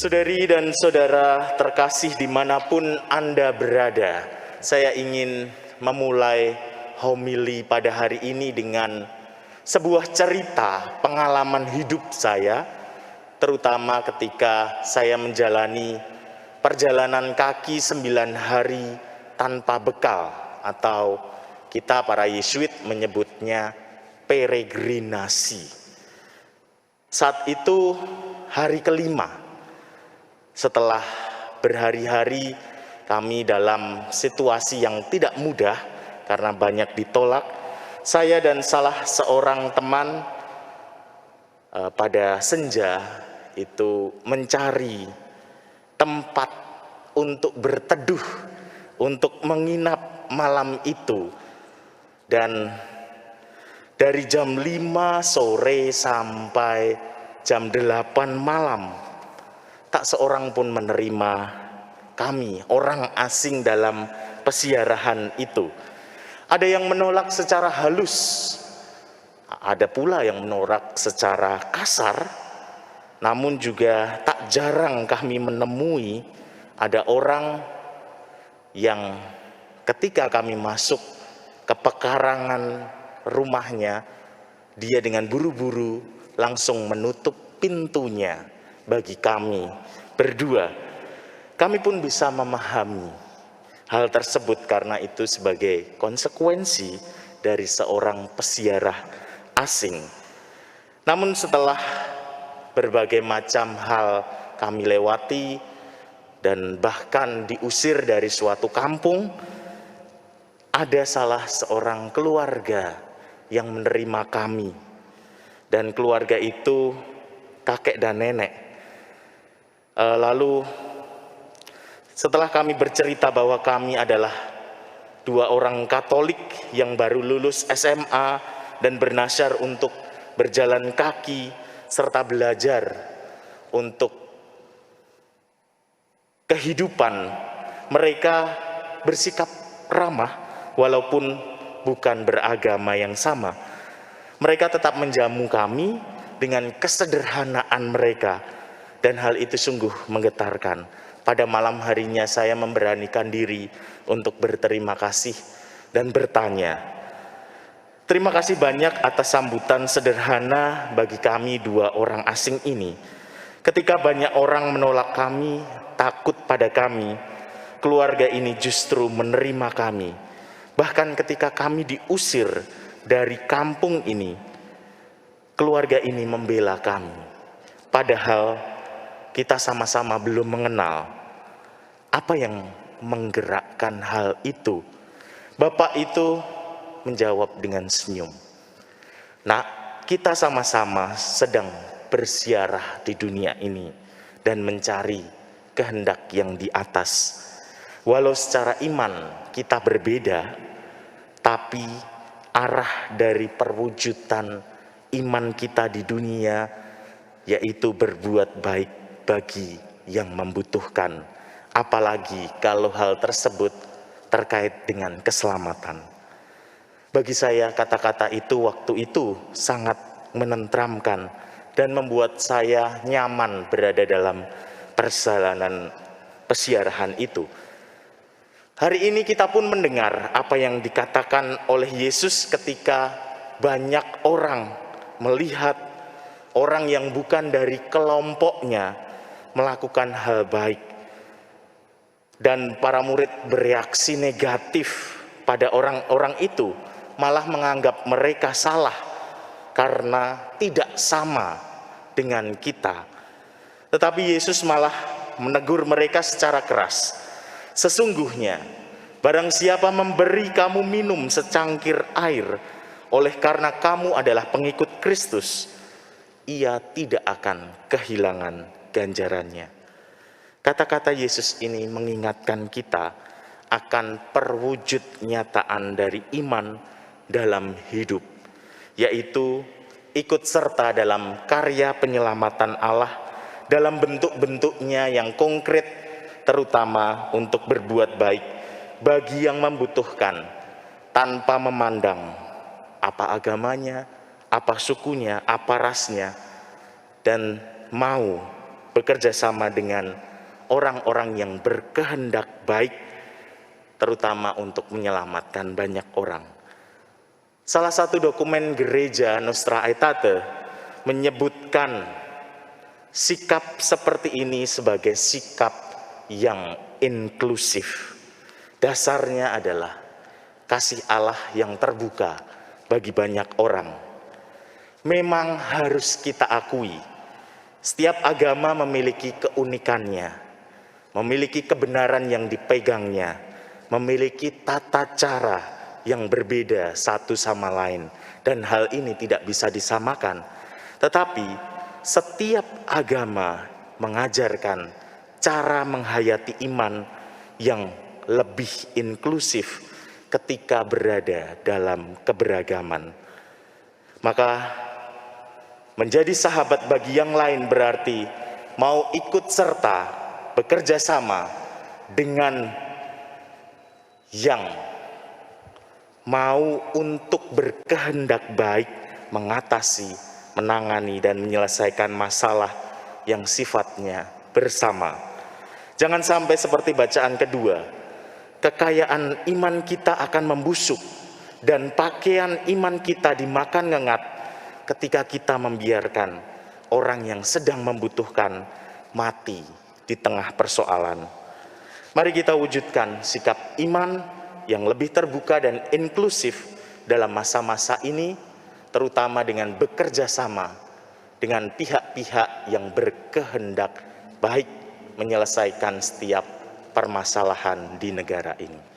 Saudari dan saudara terkasih dimanapun Anda berada, saya ingin memulai homili pada hari ini dengan sebuah cerita pengalaman hidup saya, terutama ketika saya menjalani perjalanan kaki 9 hari tanpa bekal, atau kita para Yesuit menyebutnya peregrinasi. Saat itu hari kelima, setelah berhari-hari kami dalam situasi yang tidak mudah karena banyak ditolak, saya dan salah seorang teman pada senja itu mencari tempat untuk berteduh, untuk menginap malam itu. Dan dari jam 5 sore sampai jam 8 malam, tak seorang pun menerima kami, orang asing dalam pesiarahan itu. Ada yang menolak secara halus, ada pula yang menolak secara kasar, namun juga tak jarang kami menemui ada orang yang ketika kami masuk ke pekarangan rumahnya, dia dengan buru-buru langsung menutup pintunya bagi kami berdua. Kami pun bisa memahami hal tersebut karena itu sebagai konsekuensi dari seorang pesiarah asing. Namun setelah berbagai macam hal kami lewati dan bahkan diusir dari suatu kampung, ada salah seorang keluarga yang menerima kami. Dan keluarga itu kakek dan nenek. Lalu setelah kami bercerita bahwa kami adalah 2 orang Katolik yang baru lulus SMA dan bernasyar untuk berjalan kaki serta belajar untuk kehidupan, mereka bersikap ramah walaupun bukan beragama yang sama. Mereka tetap menjamu kami dengan kesederhanaan mereka, dan hal itu sungguh menggetarkan. Pada malam harinya saya memberanikan diri untuk berterima kasih dan bertanya, terima kasih banyak atas sambutan sederhana bagi kami 2 orang asing ini. Ketika banyak orang menolak kami, takut pada kami, keluarga ini justru menerima kami. Bahkan ketika kami diusir dari kampung ini, keluarga ini membela kami. Padahal kita sama-sama belum mengenal. Apa yang menggerakkan hal itu? Bapak itu menjawab dengan senyum. Nak, kita sama-sama sedang bersiarah di dunia ini dan mencari kehendak yang di atas. Walau secara iman kita berbeda, tapi arah dari perwujudan iman kita di dunia yaitu berbuat baik bagi yang membutuhkan, apalagi kalau hal tersebut terkait dengan keselamatan. Bagi saya kata-kata itu waktu itu sangat menenteramkan dan membuat saya nyaman berada dalam perjalanan pesiarahan itu. Hari ini kita pun mendengar apa yang dikatakan oleh Yesus ketika banyak orang melihat orang yang bukan dari kelompoknya melakukan hal baik. Dan para murid bereaksi negatif pada orang-orang itu, malah menganggap mereka salah karena tidak sama dengan kita. Tetapi Yesus malah menegur mereka secara keras. Sesungguhnya, barang siapa memberi kamu minum secangkir air oleh karena kamu adalah pengikut Kristus, ia tidak akan kehilangan ganjarannya. Kata-kata Yesus ini mengingatkan kita akan perwujud nyataan dari iman dalam hidup, yaitu ikut serta dalam karya penyelamatan Allah dalam bentuk-bentuknya yang konkret, terutama untuk berbuat baik bagi yang membutuhkan tanpa memandang apa agamanya, apa sukunya, apa rasnya, dan mau bekerja sama dengan orang-orang yang berkehendak baik, terutama untuk menyelamatkan banyak orang. Salah satu dokumen gereja Nostra Aetate menyebutkan sikap seperti ini sebagai sikap yang inklusif. Dasarnya adalah kasih Allah yang terbuka bagi banyak orang. Memang harus kita akui, setiap agama memiliki keunikannya, memiliki kebenaran yang dipegangnya, memiliki tata cara yang berbeda satu sama lain, dan hal ini tidak bisa disamakan. Tetapi setiap agama mengajarkan cara menghayati iman yang lebih inklusif ketika berada dalam keberagaman. Maka menjadi sahabat bagi yang lain berarti mau ikut serta bekerja sama dengan yang mau untuk berkehendak baik mengatasi, menangani, dan menyelesaikan masalah yang sifatnya bersama. Jangan sampai seperti bacaan kedua, kekayaan iman kita akan membusuk dan pakaian iman kita dimakan ngengat ketika kita membiarkan orang yang sedang membutuhkan mati di tengah persoalan. Mari kita wujudkan sikap iman yang lebih terbuka dan inklusif dalam masa-masa ini, terutama dengan bekerja sama dengan pihak-pihak yang berkehendak baik menyelesaikan setiap permasalahan di negara ini.